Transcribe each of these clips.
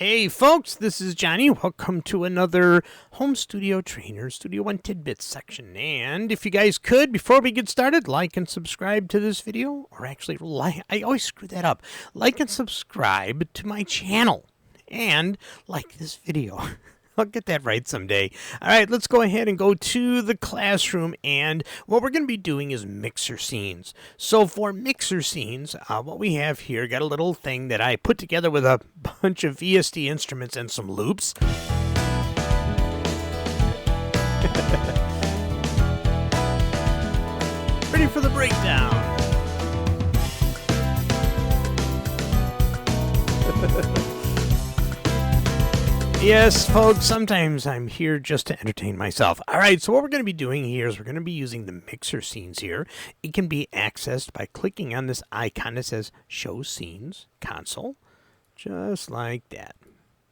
Hey folks, this is Johnny. Welcome to another Home Studio Trainer Studio One Tidbits section. And if you guys could, before we get started, like and subscribe to this video. Or actually, I always screw that up. Like and subscribe to my channel. And like this video. I'll get that right someday. All right, let's go ahead and go to the classroom, and what we're going to be doing is mixer scenes. So for mixer scenes, what we have here, got a little thing that I put together with a bunch of VST instruments and some loops. Ready for the breakdown. Yes, folks, sometimes I'm here just to entertain myself. All right, so what we're going to be doing here is we're going to be using the mixer scenes here. It can be accessed by clicking on this icon that says Show Scenes Console, just like that.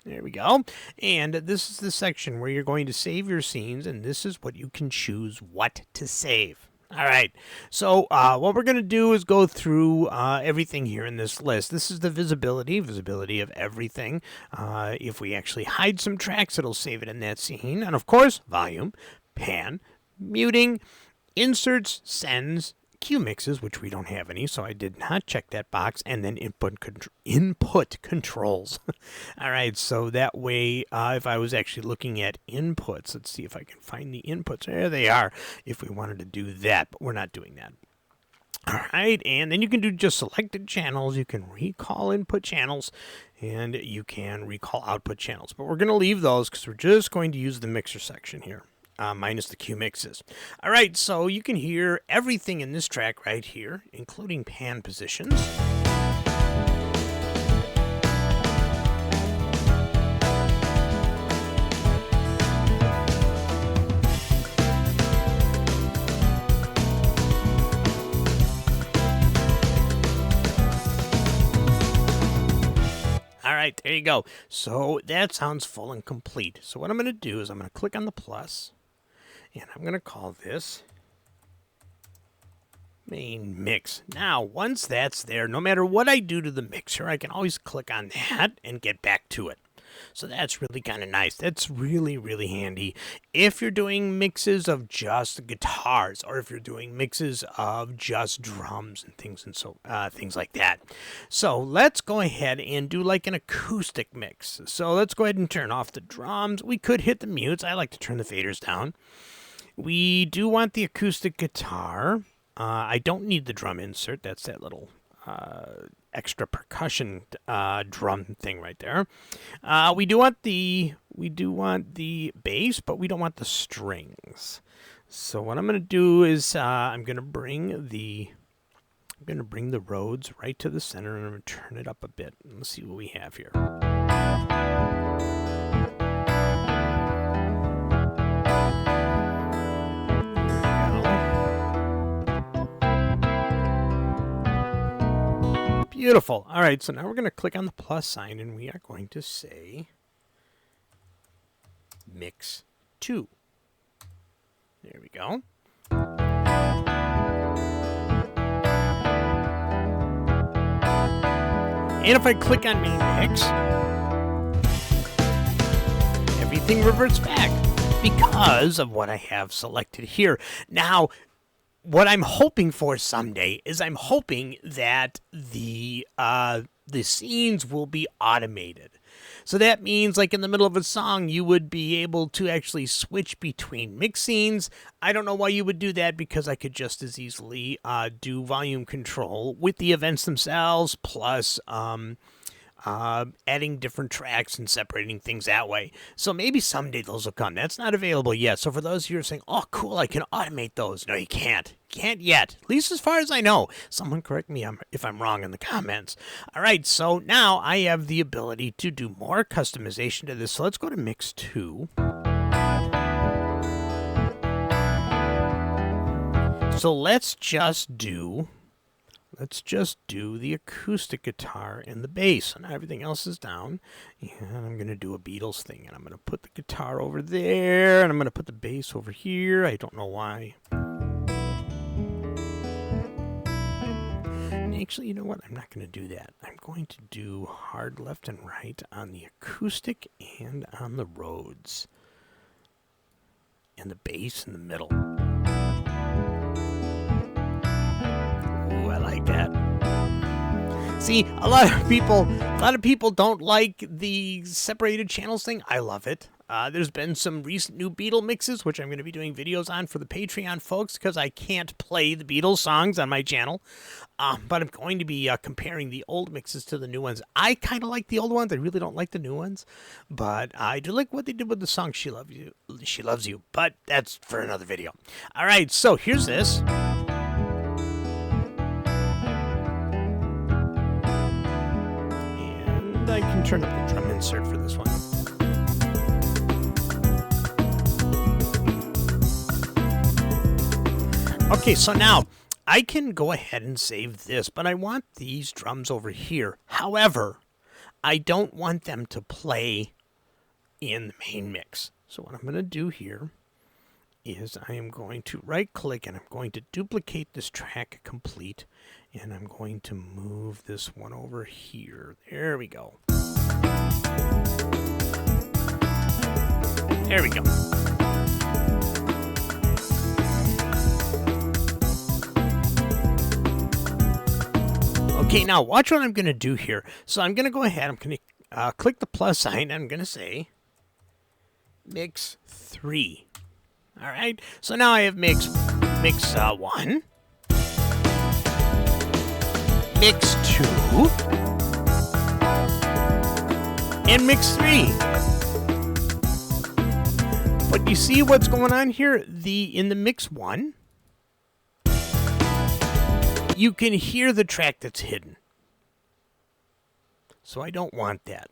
There we go. And this is the section where you're going to save your scenes, and this is what you can choose what to save. All right, so what we're going to do is go through everything here in this list. This is the visibility of everything. If we actually hide some tracks, it'll save it in that scene. And of course, volume, pan, muting, inserts, sends, Q mixes, which we don't have any, so I did not check that box, and then input controls. All right, so that way, if I was actually looking at inputs, let's see if I can find the inputs. There they are, if we wanted to do that, but we're not doing that. All right, and then you can do just selected channels. You can recall input channels, and you can recall output channels. But we're going to leave those because we're just going to use the mixer section here. Minus the Q mixes. All right, so you can hear everything in this track right here, including pan positions. All right, there you go. So that sounds full and complete. So what I'm going to do is I'm going to click on the plus. And I'm going to call this main mix. Now, once that's there, no matter what I do to the mixer, I can always click on that and get back to it. So that's really kind of nice. That's really, really handy if you're doing mixes of just guitars, or if you're doing mixes of just drums and things things like that. So let's go ahead and do like an acoustic mix. So let's go ahead and turn off the drums. We could hit the mutes. I like to turn the faders down. We do want the acoustic guitar. I don't need the drum insert. That's that little extra percussion drum thing right there. We do want the bass, but we don't want the strings. So what I'm going to do is I'm going to bring the Rhodes right to the center, and I'm going to turn it up a bit. Let's see what we have here. Beautiful. All right, so now we're going to click on the plus sign, and we are going to say Mix 2. There we go. And if I click on main mix, everything reverts back because of what I have selected here. Now, what I'm hoping for someday is I'm hoping that the scenes will be automated. So that means, like in the middle of a song, you would be able to actually switch between mix scenes. I don't know why you would do that, because I could just as easily do volume control with the events themselves, plus adding different tracks and separating things that way. So maybe someday those will come. That's not available yet. So for those of you who are saying, oh, cool, I can automate those. No, you can't. Can't yet. At least as far as I know. Someone correct me if I'm wrong in the comments. All right, so now I have the ability to do more customization to this. So let's go to Mix 2. So let's just do the acoustic guitar and the bass, and everything else is down. And I'm going to do a Beatles thing, and I'm going to put the guitar over there, and I'm going to put the bass over here. I don't know why. actually, you know what? I'm not going to do that. I'm going to do hard left and right on the acoustic and on the Rhodes. And the bass in the middle. Ooh, I like that. See, a lot of people don't like the separated channels thing. I love it. There's been some recent new Beatle mixes, which I'm going to be doing videos on for the Patreon folks, because I can't play the Beatles songs on my channel. But I'm going to be comparing the old mixes to the new ones. I kind of like the old ones. I really don't like the new ones. But I do like what they did with the song She Loves You. She Loves You. But that's for another video. All right, so here's this. And I can turn up the drum insert for this one. Okay, so now I can go ahead and save this, but I want these drums over here. However, I don't want them to play in the main mix. So what I'm going to do here is I am going to right-click and I'm going to duplicate this track complete, and I'm going to move this one over here. There we go. There we go. Okay, now watch what I'm going to do here. So I'm going to go ahead, I'm going to click the plus sign, and I'm going to say mix 3. All right, so now I have mix 1, mix 2, and mix 3. But you see what's going on here? In the mix 1, you can hear the track that's hidden. So I don't want that.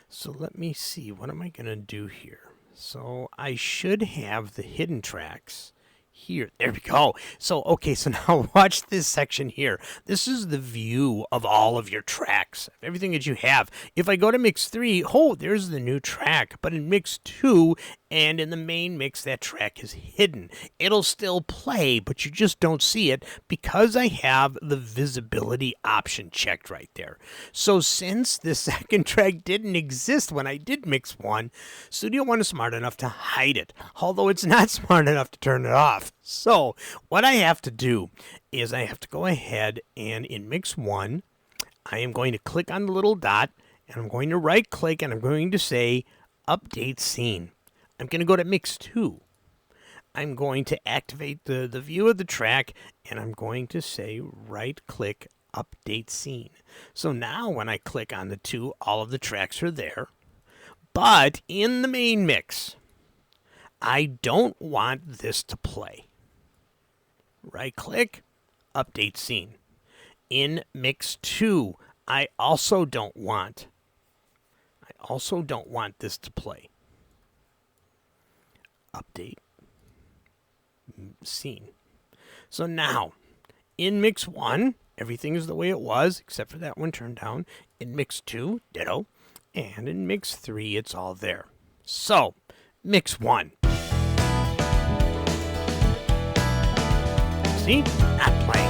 So let me see. What am I going to do here? So I should have the hidden tracks here. There we go. So, okay, so now watch this section here. This is the view of all of your tracks, everything that you have. If I go to mix 3, oh, there's the new track. But in mix 2 and in the main mix, that track is hidden. It'll still play, but you just don't see it because I have the visibility option checked right there. So since the second track didn't exist when I did mix 1, Studio One is smart enough to hide it, although it's not smart enough to turn it off. So what I have to do is I have to go ahead and in mix 1, I am going to click on the little dot and I'm going to right click and I'm going to say update scene. I'm going to go to mix 2. I'm going to activate the view of the track and I'm going to say right click update scene. So now when I click on the 2, all of the tracks are there. But in the main mix, I don't want this to play. Right click, update scene. In mix 2, I also don't want this to play. Update scene. So now, in mix 1, everything is the way it was, except for that one turned down. In mix 2, ditto. And in mix 3, it's all there. So, mix 1. See? Not playing.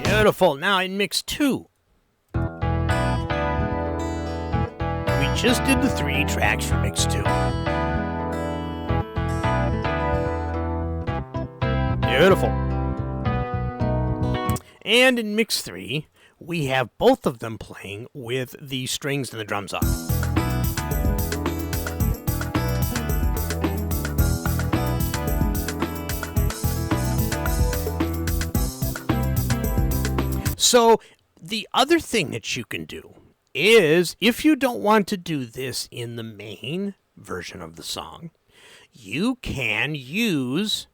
Beautiful. Now in mix 2. We just did the 3 tracks for mix 2. Beautiful. And in mix 3, we have both of them playing with the strings and the drums off. So the other thing that you can do is, if you don't want to do this in the main version of the song, you can use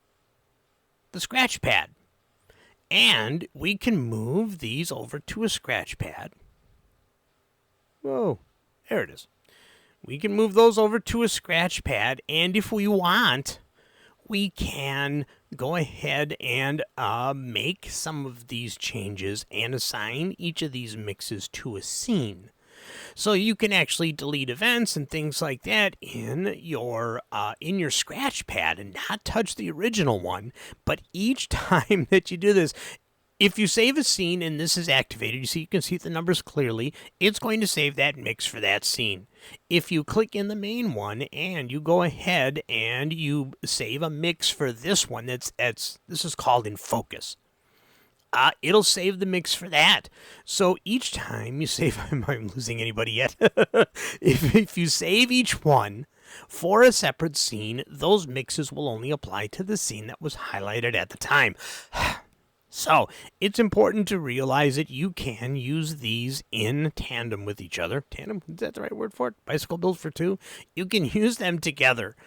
the scratch pad. And we can move these over to a scratch pad. Whoa, there it is. We can move those over to a scratch pad, and if we want, we can go ahead and make some of these changes and assign each of these mixes to a scene. So you can actually delete events and things like that in your scratch pad and not touch the original one. But each time that you do this, if you save a scene and this is activated, you can see the numbers clearly, it's going to save that mix for that scene. If you click in the main one and you go ahead and you save a mix for this one, this is called in focus. It'll save the mix for that. So each time you save, am I losing anybody yet? if you save each one for a separate scene, those mixes will only apply to the scene that was highlighted at the time. So it's important to realize that you can use these in tandem with each other. Tandem, is that the right word for it? Bicycle builds for two? You can use them together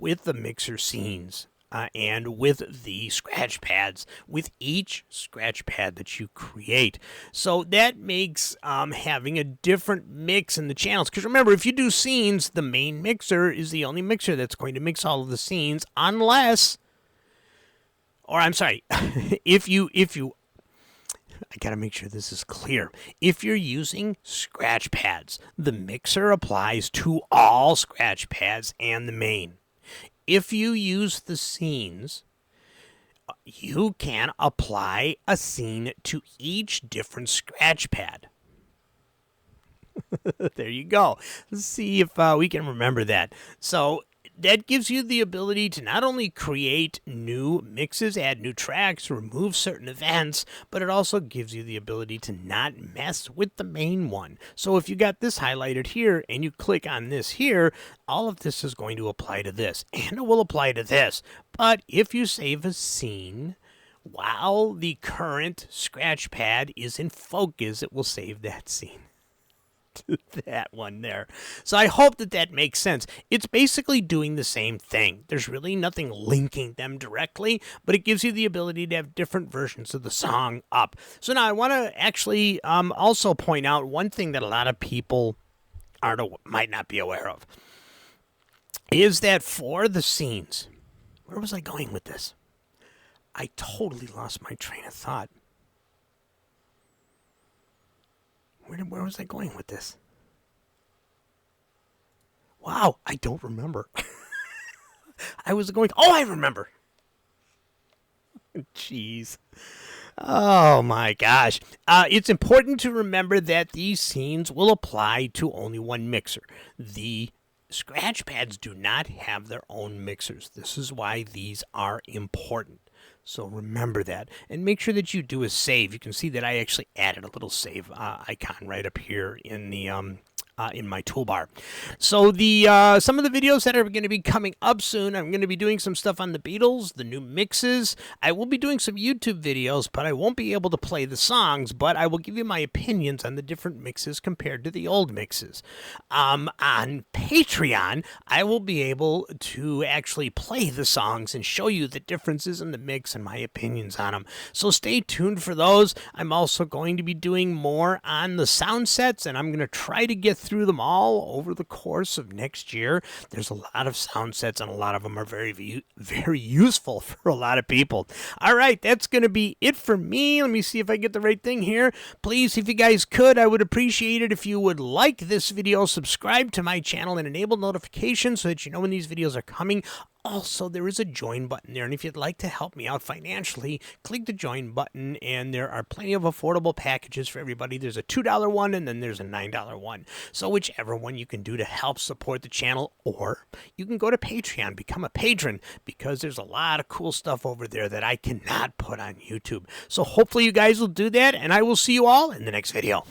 with the mixer scenes and with the scratch pads, with each scratch pad that you create. So that makes having a different mix in the channels. Because remember, if you do scenes, the main mixer is the only mixer that's going to mix all of the scenes unless... Or I'm sorry, if you, I gotta make sure this is clear. If you're using scratch pads, the mixer applies to all scratch pads and the main. If you use the scenes, you can apply a scene to each different scratch pad. There you go. Let's see if we can remember that. So that gives you the ability to not only create new mixes, add new tracks, remove certain events, but it also gives you the ability to not mess with the main one. So if you got this highlighted here and you click on this here, all of this is going to apply to this, and it will apply to this. But if you save a scene while the current scratch pad is in focus, it will save that scene. That one there. So I hope that makes sense. It's basically doing the same thing. There's really nothing linking them directly, but it gives you the ability to have different versions of the song up. So now I want to actually also point out one thing that a lot of people might not be aware of is that for the scenes, where was I going with this? I totally lost my train of thought. Where was I going with this? Wow, I don't remember. I remember. Jeez. Oh my gosh. It's important to remember that these scenes will apply to only one mixer. The scratch pads do not have their own mixers. This is why these are important. So remember that, and make sure that you do a save. You can see that I actually added a little save icon right up here in the in my toolbar. So some of the videos that are going to be coming up soon, I'm going to be doing some stuff on the Beatles, the new mixes. I will be doing some YouTube videos, but I won't be able to play the songs, but I will give you my opinions on the different mixes compared to the old mixes. On Patreon, I will be able to actually play the songs and show you the differences in the mix and my opinions on them. So stay tuned for those. I'm also going to be doing more on the sound sets, and I'm going to try to get through them all over the course of next year. There's a lot of sound sets, and a lot of them are very, very useful for a lot of people. All right, that's going to be it for me. Let me see if I get the right thing here. Please, if you guys could, I would appreciate it if you would like this video, subscribe to my channel, and enable notifications so that you know when these videos are coming. Also, there is a join button there, and if you'd like to help me out financially, click the join button, and there are plenty of affordable packages for everybody. There's a $2 one, and then there's a $9 one. So whichever one you can do to help support the channel, or you can go to Patreon, become a patron, because there's a lot of cool stuff over there that I cannot put on YouTube. So hopefully you guys will do that, and I will see you all in the next video.